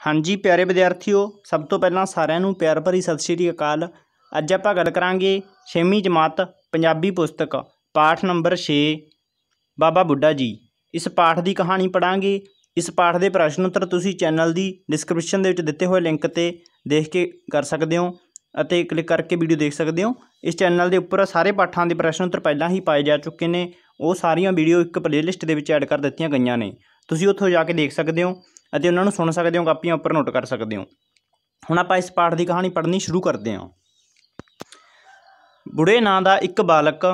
हाँ जी प्यारे विद्यार्थियों, सब तो पहला सारिਆਂ ਨੂੰ प्यार भरी सत श्री अकाल। ਅੱਜ ਆਪਾਂ ਗੱਲ ਕਰਾਂਗੇ 6ਵੀਂ जमात पंजाबी पुस्तक पाठ नंबर 6 बाबा बुड्ढा जी। इस पाठ की कहानी पढ़ांगे। इस पाठ के प्रश्न उत्तर तुसीं चैनल की डिस्क्रिप्शन के दिते हुए लिंक ते देख के कर सकते हो ਅਤੇ क्लिक करके वीडियो देख सकते हो। इस चैनल के उपर सारे पाठों के प्रश्न उत्तर पहला ही पाए जा चुके हैं। वो सारिया वीडियो एक प्लेलिस्ट के ऐड कर दित्तियां गईयां ने, तुसीं उत्थों जाके देख सकते हो ਅਤੇ ਉਹਨਾਂ ਨੂੰ सुन सकते हो, कापियां उपर नोट कर सकते हो। हुण आपां इस पाठ की कहानी पढ़नी शुरू करते हैं। बुढ़े नां दा एक बालक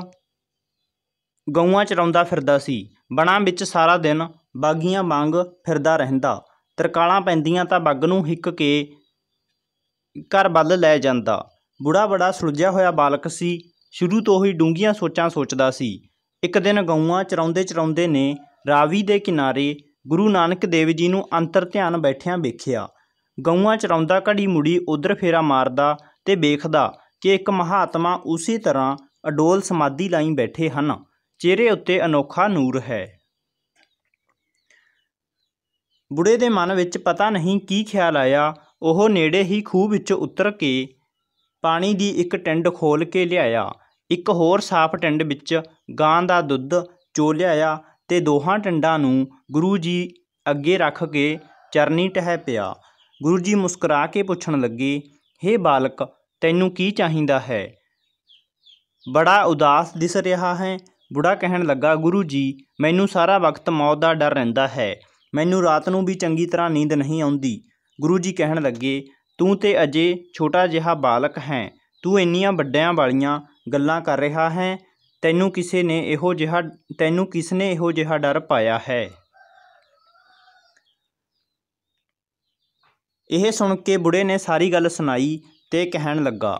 गऊआं चराउंदा फिरदा सी। बणां विच सारा दिन बागीआं वांग फिरदा रहिंदा। तरकालां पैंदियां तां बग नूं हिक के घर वल लै जांदा। बुढ़ा बड़ा सुलझिया होया बालक सी, शुरू तो ही डूंघियां सोचां सोचदा सी। एक दिन गऊआं चराउंदे चराउंदे ने रावी दे किनारे गुरु नानक देव जी नूं अंतर ध्यान बैठियां वेखिया। गऊआं चराउंदा घड़ी मुड़ी उधर फेरा मारदा ते वेखदा कि एक महात्मा उसी तरह अडोल समाधि लाई बैठे हन। चेहरे उत्ते अनोखा नूर है। बुढ़े दे मन विच पता नहीं की ख्याल आया। ओह नेड़े ही खूह विच उतर के पानी दी एक टिंड खोल के लियाया। एक होर साफ टिंड विच गां दा दुੱਧ चो लियाया ते दोहां टिंडां नूं गुरु जी अगे रख के चरनी टह पिया। गुरु जी मुस्कुरा के पुछण लगे, हे बालक तैनूं की चाहिदा है? बड़ा उदास दिस रहा है। बुढ़ा कहण लगा, गुरु जी मैनूं सारा वक्त मौत दा डर रहिंदा है। मैनूं रात नूं भी चंगी तरह नींद नहीं आउंदी। गुरु जी कहण लगे, तूं ते अजे छोटा जिहा बालक है, तूं इन्नियां वड्डियां वालियां गल्लां कर रहा है। तैनूं किसने इहो जिहा डर पाया है? यह सुन के बुढ़े ने सारी गल सुनाई ते कहण लगा,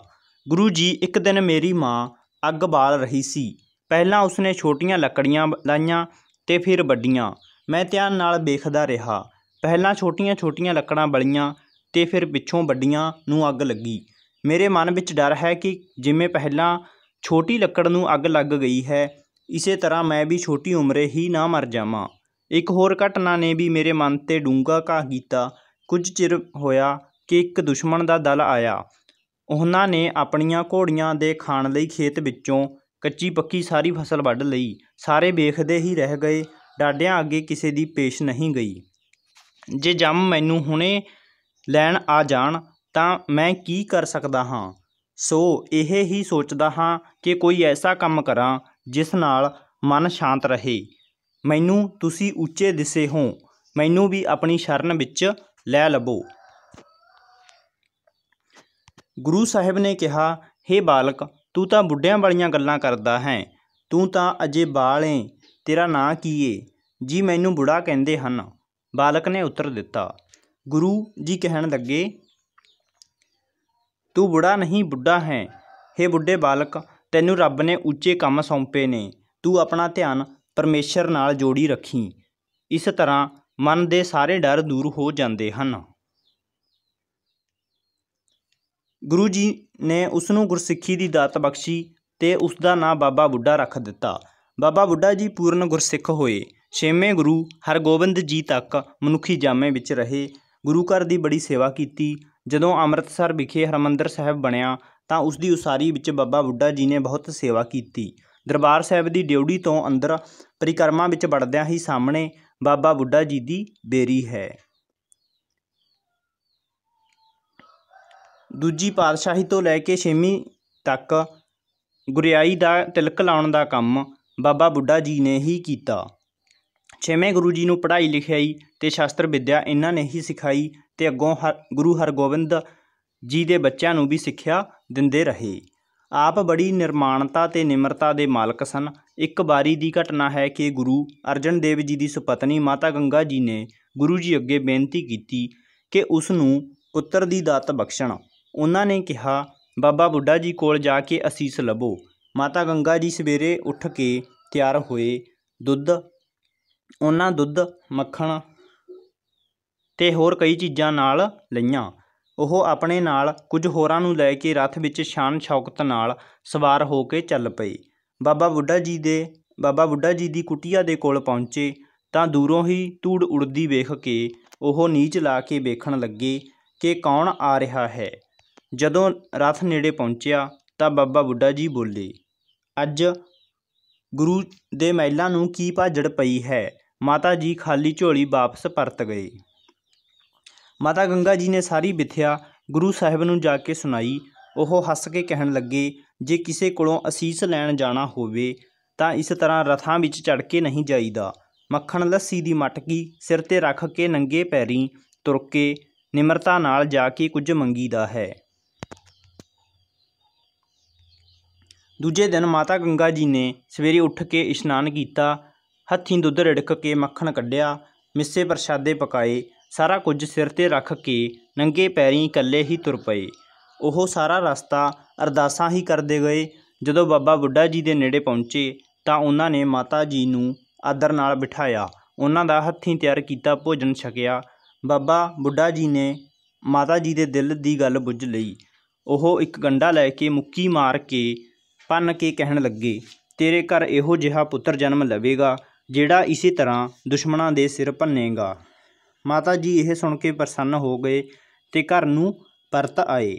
गुरु जी एक दिन मेरी माँ अग बाल रही सी। पहलां उसने छोटियां लकड़ियां लाइयां ते फिर वड्डियां। मैं ध्यान नाल वेखदा रहा। पहलां छोटियां छोटियां लकड़ां बलियां ते फिर पिछों वड्डियां नूं अग लगी। मेरे मन विच डर है कि जिवें पहलां छोटी लकड़ नूं अग लग गई है, इसे तरह मैं भी छोटी उम्रे ही ना मर जावां। एक होर घटना ने भी मेरे मन ते डूंगा घा कीता। कुछ चिर होया कि एक दुश्मन दा दल आया। उन्हां ने अपणियां घोड़ियां दे खाण लई खेत विचों कच्ची पक्की सारी फसल वढ लई। सारे वेखदे ही रह गए, डाडियां अगे किसे दी पेश नहीं गई। जे जम मैनूं हुणे लैण आ जाण तां मैं की कर सकदा हां? सो ਇਹ ही सोचदा हां कि कोई ऐसा काम करां जिस नाल मन शांत रहे। मैनूं तुसीं ਉੱਚੇ दिसे हो, मैनूं भी अपनी शरण विच लै लवो। गुरु साहिब ने कहा, हे बालक तू तां बुढ़ियां वालियां गल्लां करदा है, तू तां अजे बाल है, तेरा नां की है? जी मैनूं बुढ़ा कहंदे हन, बालक ने उत्तर दिता। गुरु जी कहण लगे, तू बुढ़ा नहीं बुढ़ा है। हे बुढ़े बालक तैनूं रब ने ਉੱਚੇ काम सौंपे ने, तू अपना ध्यान परमेश्वर नाल जोड़ी रखी। इस तरह मन दे सारे डर दूर हो जाते हैं। गुरु जी ने उसनूं गुरसिੱਖੀ की दात बख्शी ते उसका नाम बाबा बुढ़ा रख दिता। बाबा बुढ़ा जी पूर्ण गुरसिੱਖ होए। 6वें गुरु हरगोबिंद जी तक मनुखी जामे विच रहे। गुरु घर की बड़ी सेवा की। जदों अमृतसर विखे हरमंदर साहिब बनिया तां उसकी उसारी विच बाबा बुढ़ा जी ने बहुत सेवा की। दरबार साहिब की ड्योढ़ी तो अंदर परिक्रमा विच वड़दियां ही सामने बाबा बुढ़ा जी की बेरी है। दूजी पातशाही तो लैके 6वीं तक गुरियाई का तिलक लाउण का काम बाबा बुढ़ा जी ने ही कीता। 6वें गुरु जी नूं पढ़ाई लिखाई ते शास्त्र विद्या इन्हां ने ही सिखाई ते अगों गुरु हरगोबिंद जी के बच्चों नूं भी सिक्ख्या दिंदे रहे। आप बड़ी निर्माणता ते निमरता के मालक सन। एक बारी की घटना है कि गुरु अर्जन देव जी की सुपत्नी माता गंगा जी ने गुरु जी अगे बेनती की कि उसनूं पुत्र की दात बख्शण। उन्होंने कहा, बाबा बुढ़ा जी कोल जाके असीस लवो। माता गंगा जी सवेरे उठ के तैयार होए। उन्हां दुੱਧ मक्खण ते होर कई चीज़ां नाल लईआं। ਉਹ ਆਪਣੇ ਨਾਲ ਕੁਝ ਹੋਰਾਂ ਨੂੰ ਲੈ ਕੇ ਰੱਥ ਵਿੱਚ ਸ਼ਾਨ ਸ਼ੌਕਤ ਨਾਲ ਸਵਾਰ ਹੋ ਕੇ ਚੱਲ ਪਏ। ਬਾਬਾ ਬੁੱਢਾ ਜੀ ਦੀ ਕੁਟੀਆ ਦੇ ਕੋਲ ਪਹੁੰਚੇ ਤਾਂ ਦੂਰੋਂ ਹੀ ਧੂੜ ਉੜਦੀ ਵੇਖ ਕੇ ਉਹ ਨੀਚ ਲਾ ਕੇ ਵੇਖਣ ਲੱਗੇ ਕਿ ਕੌਣ ਆ ਰਿਹਾ ਹੈ। ਜਦੋਂ ਰਥ ਨੇੜੇ ਪਹੁੰਚਿਆ ਤਾਂ ਬਾਬਾ ਬੁੱਢਾ ਜੀ ਬੋਲੇ, ਅੱਜ ਗੁਰੂ ਦੇ ਮਹਿਲਾਂ ਨੂੰ ਕੀ ਭਾਜੜ ਪਈ ਹੈ। ਮਾਤਾ ਜੀ ਖਾਲੀ ਝੋਲੀ ਵਾਪਸ ਪਰਤ ਗਏ। ਮਾਤਾ ਗੰਗਾ ਜੀ ਨੇ ਸਾਰੀ ਵਿਥਿਆ ਗੁਰੂ ਸਾਹਿਬ ਨੂੰ ਜਾ ਕੇ ਸੁਣਾਈ। ਉਹ ਹੱਸ ਕੇ ਕਹਿਣ ਲੱਗੇ, ਜੇ ਕਿਸੇ ਕੋਲੋਂ ਅਸੀਸ ਲੈਣ ਜਾਣਾ ਹੋਵੇ ਤਾਂ ਇਸ ਤਰ੍ਹਾਂ ਰਥਾਂ ਵਿੱਚ ਚੜ੍ਹ ਕੇ ਨਹੀਂ ਜਾਈਦਾ। ਮੱਖਣ ਲੱਸੀ ਦੀ ਮਟਕੀ ਸਿਰ 'ਤੇ ਰੱਖ ਕੇ ਨੰਗੇ ਪੈਰੀਂ ਤੁਰ ਕੇ ਨਿਮਰਤਾ ਨਾਲ ਜਾ ਕੇ ਕੁਝ ਮੰਗੀਦਾ ਹੈ। ਦੂਜੇ ਦਿਨ ਮਾਤਾ ਗੰਗਾ ਜੀ ਨੇ ਸਵੇਰੇ ਉੱਠ ਕੇ ਇਸ਼ਨਾਨ ਕੀਤਾ, ਹੱਥੀਂ ਦੁੱਧ ਰਿੜਕ ਕੇ ਮੱਖਣ ਕੱਢਿਆ, ਮਿੱਸੇ ਪ੍ਰਸ਼ਾਦੇ ਪਕਾਏ, ਸਾਰਾ ਕੁਝ ਸਿਰ 'ਤੇ ਰੱਖ ਕੇ ਨੰਗੇ ਪੈਰੀਂ ਇਕੱਲੇ ਹੀ ਤੁਰ ਪਏ। ਉਹ ਸਾਰਾ ਰਸਤਾ ਅਰਦਾਸਾਂ ਹੀ ਕਰਦੇ ਗਏ। ਜਦੋਂ ਬਾਬਾ ਬੁੱਢਾ ਜੀ ਦੇ ਨੇੜੇ ਪਹੁੰਚੇ ਤਾਂ ਉਹਨਾਂ ਨੇ ਮਾਤਾ ਜੀ ਨੂੰ ਆਦਰ ਨਾਲ ਬਿਠਾਇਆ, ਉਹਨਾਂ ਦਾ ਹੱਥੀਂ ਤਿਆਰ ਕੀਤਾ ਭੋਜਨ ਛਕਿਆ। ਬਾਬਾ ਬੁੱਢਾ ਜੀ ਨੇ ਮਾਤਾ ਜੀ ਦੇ ਦਿਲ ਦੀ ਗੱਲ ਬੁੱਝ ਲਈ। ਉਹ ਇੱਕ ਗੰਢਾ ਲੈ ਕੇ ਮੁੱਕੀ ਮਾਰ ਕੇ ਭੰਨ ਕੇ ਕਹਿਣ ਲੱਗੇ, ਤੇਰੇ ਘਰ ਇਹੋ ਜਿਹਾ ਪੁੱਤਰ ਜਨਮ ਲਵੇਗਾ ਜਿਹੜਾ ਇਸੇ ਤਰ੍ਹਾਂ ਦੁਸ਼ਮਣਾਂ ਦੇ ਸਿਰ ਭੰਨੇਗਾ। ਮਾਤਾ ਜੀ ਇਹ ਸੁਣ ਕੇ ਪ੍ਰਸੰਨ ਹੋ ਗਏ ਤੇ ਘਰ ਨੂੰ ਪਰਤ ਆਏ।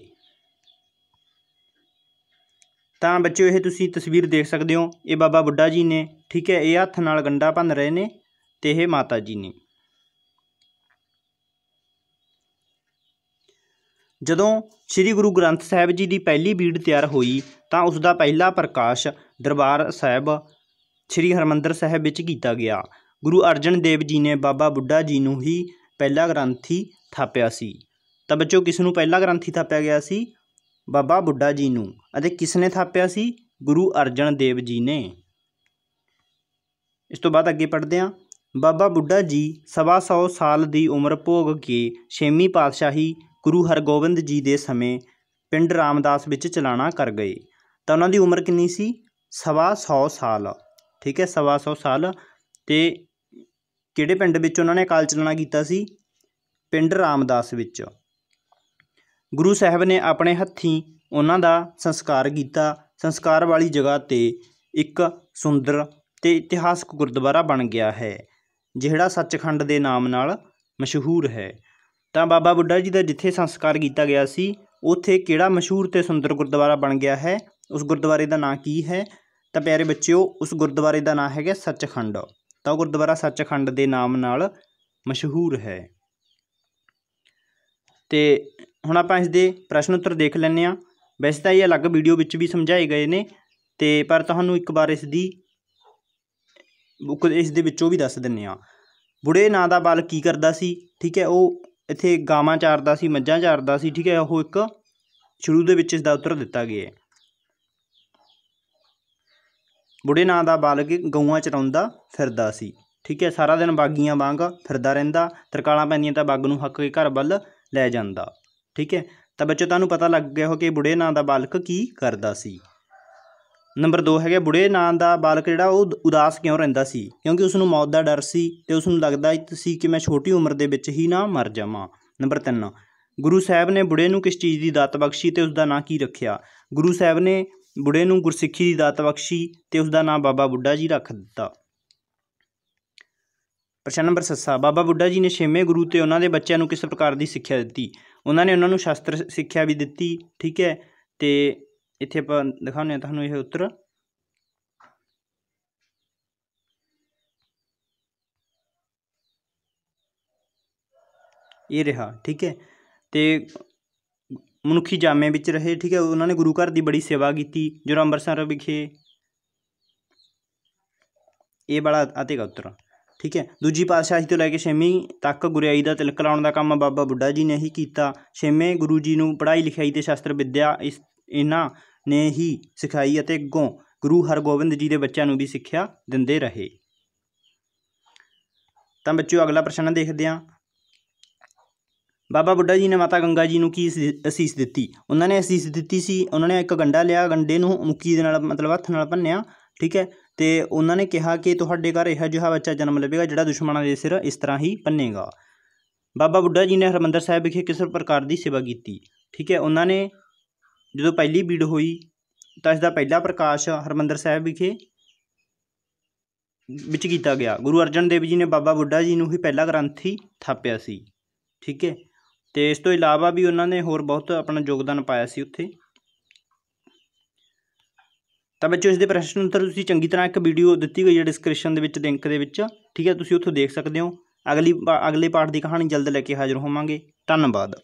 ਤਾਂ ਬੱਚਿਓ ਇਹ ਤੁਸੀਂ ਤਸਵੀਰ ਦੇਖ ਸਕਦੇ ਹੋ, ਇਹ ਬਾਬਾ ਬੁੱਢਾ ਜੀ ਨੇ, ਠੀਕ ਹੈ। ਇਹ ਹੱਥ ਨਾਲ ਗੰਢਾ ਭੰਨ ਰਹੇ ਨੇ ਤੇ ਇਹ ਮਾਤਾ ਜੀ ਨੇ। ਜਦੋਂ ਸ੍ਰੀ ਗੁਰੂ ਗ੍ਰੰਥ ਸਾਹਿਬ ਜੀ ਦੀ ਪਹਿਲੀ ਬੀੜ ਤਿਆਰ ਹੋਈ ਤਾਂ ਉਸ ਦਾ ਪਹਿਲਾ ਪ੍ਰਕਾਸ਼ ਦਰਬਾਰ ਸਾਹਿਬ ਸ੍ਰੀ ਹਰਿਮੰਦਰ ਸਾਹਿਬ ਵਿੱਚ ਕੀਤਾ ਗਿਆ। ਗੁਰੂ ਅਰਜਨ ਦੇਵ ਜੀ ਨੇ ਬਾਬਾ ਬੁੱਢਾ ਜੀ ਨੂੰ ਹੀ ਪਹਿਲਾ ਗ੍ਰੰਥੀ ਥਾਪਿਆ ਸੀ। ਤਾਂ ਬੱਚਿਓ ਕਿਸ ਨੂੰ ਪਹਿਲਾ ਗ੍ਰੰਥੀ ਥਾਪਿਆ ਗਿਆ ਸੀ? ਬਾਬਾ ਬੁੱਢਾ ਜੀ ਨੂੰ। ਅਤੇ ਕਿਸ ਨੇ ਥਾਪਿਆ ਸੀ? ਗੁਰੂ ਅਰਜਨ ਦੇਵ ਜੀ ਨੇ। ਇਸ ਤੋਂ ਬਾਅਦ ਅੱਗੇ ਪੜ੍ਹਦੇ ਹਾਂ। ਬਾਬਾ ਬੁੱਢਾ ਜੀ 125 ਸਾਲ ਦੀ ਉਮਰ ਭੋਗ ਕੇ 6ਵੀਂ ਪਾਤਸ਼ਾਹੀ ਗੁਰੂ ਹਰਗੋਬਿੰਦ ਜੀ ਦੇ ਸਮੇਂ ਪਿੰਡ ਰਾਮਦਾਸ ਵਿੱਚ ਚਲਾਣਾ ਕਰ ਗਏ। ਤਾਂ ਉਹਨਾਂ ਦੀ ਉਮਰ ਕਿੰਨੀ ਸੀ? 125 ਸਾਲ, ਠੀਕ ਹੈ, 125 ਸਾਲ। ਤੇ ਕਿਹੜੇ ਪਿੰਡ ਵਿੱਚ ਉਹਨਾਂ ਨੇ ਅਕਾਲ ਚਲਾਣਾ ਕੀਤਾ ਸੀ? ਪਿੰਡ ਰਾਮਦਾਸ ਵਿੱਚ। ਗੁਰੂ ਸਾਹਿਬ ਨੇ ਆਪਣੇ ਹੱਥੀਂ ਉਹਨਾਂ ਦਾ ਸੰਸਕਾਰ ਕੀਤਾ। ਸੰਸਕਾਰ ਵਾਲੀ ਜਗ੍ਹਾ 'ਤੇ ਇੱਕ ਸੁੰਦਰ ਤੇ ਇਤਿਹਾਸਕ ਗੁਰਦੁਆਰਾ ਬਣ ਗਿਆ ਹੈ, ਜਿਹੜਾ ਸੱਚਖੰਡ ਦੇ ਨਾਮ ਨਾਲ ਮਸ਼ਹੂਰ ਹੈ। ਤਾਂ ਬਾਬਾ ਬੁੱਢਾ ਜੀ ਦਾ ਜਿੱਥੇ ਸੰਸਕਾਰ ਕੀਤਾ ਗਿਆ ਸੀ ਉੱਥੇ ਕਿਹੜਾ ਮਸ਼ਹੂਰ ਤੇ ਸੁੰਦਰ ਗੁਰਦੁਆਰਾ ਬਣ ਗਿਆ ਹੈ? ਉਸ ਗੁਰਦੁਆਰੇ ਦਾ ਨਾਂ ਕੀ ਹੈ? ਤਾਂ ਪਿਆਰੇ ਬੱਚਿਓ, ਉਸ ਗੁਰਦੁਆਰੇ ਦਾ ਨਾਂ ਹੈਗਾ ਸੱਚਖੰਡ। ਤਾਂ ਉਹ ਗੁਰਦੁਆਰਾ ਸੱਚਖੰਡ ਦੇ ਨਾਮ ਨਾਲ ਮਸ਼ਹੂਰ ਹੈ। ਤੇ ਹੁਣ ਆਪਾਂ ਇਸ ਦੇ ਪ੍ਰਸ਼ਨ ਉੱਤਰ ਦੇਖ ਲੈਂਦੇ ਹਾਂ। ਵੈਸੇ ਤਾਂ ਇਹ ਅਲੱਗ ਵੀਡੀਓ ਵਿੱਚ ਵੀ ਸਮਝਾਏ ਗਏ ਨੇ, ਤੇ ਪਰ ਤੁਹਾਨੂੰ ਇੱਕ ਵਾਰ ਇਸ ਦੇ ਵਿੱਚੋਂ ਵੀ ਦੱਸ ਦਿੰਦੇ ਹਾਂ। ਬੁੜੇ ਨਾਂ ਦਾ ਬਾਲਕ ਕੀ ਕਰਦਾ ਸੀ? ਠੀਕ ਹੈ, ਉਹ ਇੱਥੇ ਗਾਵਾਂ ਚਾਰਦਾ ਸੀ, ਮੱਝਾਂ ਚਾਰਦਾ ਸੀ, ਠੀਕ ਹੈ। ਉਹ ਇੱਕ ਸ਼ੁਰੂ ਦੇ ਵਿੱਚ ਇਸ ਦਾ ਉੱਤਰ ਦਿੱਤਾ ਗਿਆ ਹੈ। ਬੁੜੇ ਨਾਂ ਦਾ ਬਾਲਕ ਗਊਆਂ ਚਰਾਉਂਦਾ ਫਿਰਦਾ ਸੀ, ਠੀਕ ਹੈ। ਸਾਰਾ ਦਿਨ ਬਾਗੀਆਂ ਵਾਂਗ ਫਿਰਦਾ ਰਹਿੰਦਾ, ਤਰਕਾਲਾਂ ਪੈਂਦੀਆਂ ਤਾਂ ਬਾਗ ਨੂੰ ਹੱਕ ਕੇ ਘਰ ਵੱਲ ਲੈ ਜਾਂਦਾ, ਠੀਕ ਹੈ। ਤਾਂ ਬੱਚੋ ਤੁਹਾਨੂੰ ਪਤਾ ਲੱਗ ਗਿਆ ਹੋ ਕਿ ਬੁੜੇ ਨਾਂ ਦਾ ਬਾਲਕ ਕੀ ਕਰਦਾ ਸੀ। ਨੰਬਰ 2 ਹੈਗਾ, ਬੁੜੇ ਨਾਂ ਦਾ ਬਾਲਕ ਜਿਹੜਾ ਉਹ ਉਦਾਸ ਕਿਉਂ ਰਹਿੰਦਾ ਸੀ? ਕਿਉਂਕਿ ਉਸ ਨੂੰ ਮੌਤ ਦਾ ਡਰ ਸੀ ਅਤੇ ਉਸ ਨੂੰ ਲੱਗਦਾ ਸੀ ਕਿ ਮੈਂ ਛੋਟੀ ਉਮਰ ਦੇ ਵਿੱਚ ਹੀ ਨਾ ਮਰ ਜਾਵਾਂ। ਨੰਬਰ 3, ਗੁਰੂ ਸਾਹਿਬ ਨੇ ਬੁੜੇ ਨੂੰ ਕਿਸ ਚੀਜ਼ ਦੀ ਦਾਤ ਬਖਸ਼ੀ ਅਤੇ ਉਸ ਦਾ ਨਾਂ ਕੀ ਰੱਖਿਆ? ਗੁਰੂ ਸਾਹਿਬ ਨੇ ਬੁੜੇ ਨੂੰ ਗੁਰਸਿੱਖੀ ਦੀ ਦਾਤ ਬਖਸ਼ੀ ਅਤੇ ਉਸ ਦਾ ਨਾਂ ਬਾਬਾ ਬੁੱਢਾ ਜੀ ਰੱਖ ਦਿੱਤਾ। ਪ੍ਰਸ਼ਨ ਨੰਬਰ 7, ਬਾਬਾ ਬੁੱਢਾ ਜੀ ਨੇ 6ਵੇਂ ਗੁਰੂ ਅਤੇ ਉਹਨਾਂ ਦੇ ਬੱਚਿਆਂ ਨੂੰ ਕਿਸ ਪ੍ਰਕਾਰ ਦੀ ਸਿੱਖਿਆ ਦਿੱਤੀ? ਉਹਨਾਂ ਨੇ ਉਹਨਾਂ ਨੂੰ ਸ਼ਾਸਤਰ ਸਿੱਖਿਆ ਵੀ ਦਿੱਤੀ, ਠੀਕ ਹੈ। ਅਤੇ ਇੱਥੇ ਆਪਾਂ ਦਿਖਾਉਂਦੇ ਹਾਂ ਤੁਹਾਨੂੰ ਇਹ ਉੱਤਰ। ਇਹ ਰਿਹਾ, ਠੀਕ ਹੈ। ਅਤੇ ਮਨੁੱਖੀ ਜਾਮੇ ਵਿੱਚ ਰਹੇ, ਠੀਕ ਹੈ। ਉਹਨਾਂ ਨੇ ਗੁਰੂ ਘਰ ਦੀ ਬੜੀ ਸੇਵਾ ਕੀਤੀ। ਜਦੋਂ ਅੰਮ੍ਰਿਤਸਰ ਵਿਖੇ ਇਹ ਵਾਲਾ ਆਤੇਗਾ ਉੱਤਰ, ਠੀਕ ਹੈ। ਦੂਜੀ ਪਾਤਸ਼ਾਹੀ ਤੋਂ ਲੈ ਕੇ 6ਵੀਂ ਤੱਕ ਗੁਰਿਆਈ ਦਾ ਤਿਲਕ ਲਾਉਣ ਦਾ ਕੰਮ ਬਾਬਾ ਬੁੱਢਾ ਜੀ ਨੇ ਹੀ ਕੀਤਾ। 6ਵੇਂ ਗੁਰੂ ਜੀ ਨੂੰ ਪੜ੍ਹਾਈ ਲਿਖਾਈ ਅਤੇ ਸ਼ਾਸਤਰ ਵਿੱਦਿਆ ਇਹਨਾਂ ਨੇ ਹੀ ਸਿਖਾਈ ਅਤੇ ਅੱਗੋਂ ਗੁਰੂ ਹਰਗੋਬਿੰਦ ਜੀ ਦੇ ਬੱਚਿਆਂ ਨੂੰ ਵੀ ਸਿੱਖਿਆ ਦਿੰਦੇ ਰਹੇ। ਤਾਂ ਬੱਚਿਓ ਅਗਲਾ ਪ੍ਰਸ਼ਨ ਦੇਖਦੇ ਹਾਂ। ਬਾਬਾ ਬੁੱਢਾ ਜੀ ਨੇ ਮਾਤਾ ਗੰਗਾ ਜੀ ਨੂੰ ਕੀ ਅਸੀਸ ਦਿੱਤੀ? ਉਹਨਾਂ ਨੇ ਅਸੀਸ ਦਿੱਤੀ ਸੀ, ਉਹਨਾਂ ਨੇ ਇੱਕ ਗੰਢਾ ਲਿਆ, ਗੰਢੇ ਨੂੰ ਮੁੱਕੀ ਦੇ ਨਾਲ ਮਤਲਬ ਹੱਥ ਨਾਲ ਭੰਨਿਆ, ਠੀਕ ਹੈ। ਅਤੇ ਉਹਨਾਂ ਨੇ ਕਿਹਾ ਕਿ ਤੁਹਾਡੇ ਘਰ ਇਹੋ ਜਿਹਾ ਬੱਚਾ ਜਨਮ ਲਵੇਗਾ ਜਿਹੜਾ ਦੁਸ਼ਮਣਾਂ ਦੇ ਸਿਰ ਇਸ ਤਰ੍ਹਾਂ ਹੀ ਭੰਨੇਗਾ। ਬਾਬਾ ਬੁੱਢਾ ਜੀ ਨੇ ਹਰਿਮੰਦਰ ਸਾਹਿਬ ਵਿਖੇ ਕਿਸ ਪ੍ਰਕਾਰ ਦੀ ਸੇਵਾ ਕੀਤੀ? ਠੀਕ ਹੈ, ਉਹਨਾਂ ਨੇ ਜਦੋਂ ਪਹਿਲੀ ਬੀੜ ਹੋਈ ਤਾਂ ਇਸ ਦਾ ਪਹਿਲਾ ਪ੍ਰਕਾਸ਼ ਹਰਿਮੰਦਰ ਸਾਹਿਬ ਵਿਖੇ ਵਿੱਚ ਕੀਤਾ ਗਿਆ। ਗੁਰੂ ਅਰਜਨ ਦੇਵ ਜੀ ਨੇ ਬਾਬਾ ਬੁੱਢਾ ਜੀ ਨੂੰ ਹੀ ਪਹਿਲਾ ਗ੍ਰੰਥੀ ਥਾਪਿਆ ਸੀ। ਠੀਕ ਹੈ, ਅਤੇ ਇਸ ਤੋਂ ਇਲਾਵਾ ਵੀ ਉਹਨਾਂ ਨੇ ਹੋਰ ਬਹੁਤ ਆਪਣਾ ਯੋਗਦਾਨ ਪਾਇਆ ਸੀ ਉੱਥੇ। ਤਾਂ ਬੱਚੋ ਇਸ ਦੇ ਪ੍ਰਸ਼ਨ ਉੱਤਰ ਤੁਸੀਂ ਚੰਗੀ ਤਰ੍ਹਾਂ ਇੱਕ ਵੀਡੀਓ ਦਿੱਤੀ ਗਈ ਹੈ ਡਿਸਕ੍ਰਿਪਸ਼ਨ ਦੇ ਵਿੱਚ, ਲਿੰਕ ਦੇ ਵਿੱਚ। ਠੀਕ ਹੈ, ਤੁਸੀਂ ਉੱਥੋਂ ਦੇਖ ਸਕਦੇ ਹੋ। ਅਗਲੇ ਪਾਠ ਦੀ ਕਹਾਣੀ ਜਲਦ ਲੈ ਕੇ ਹਾਜ਼ਰ ਹੋਵਾਂਗੇ। ਧੰਨਵਾਦ।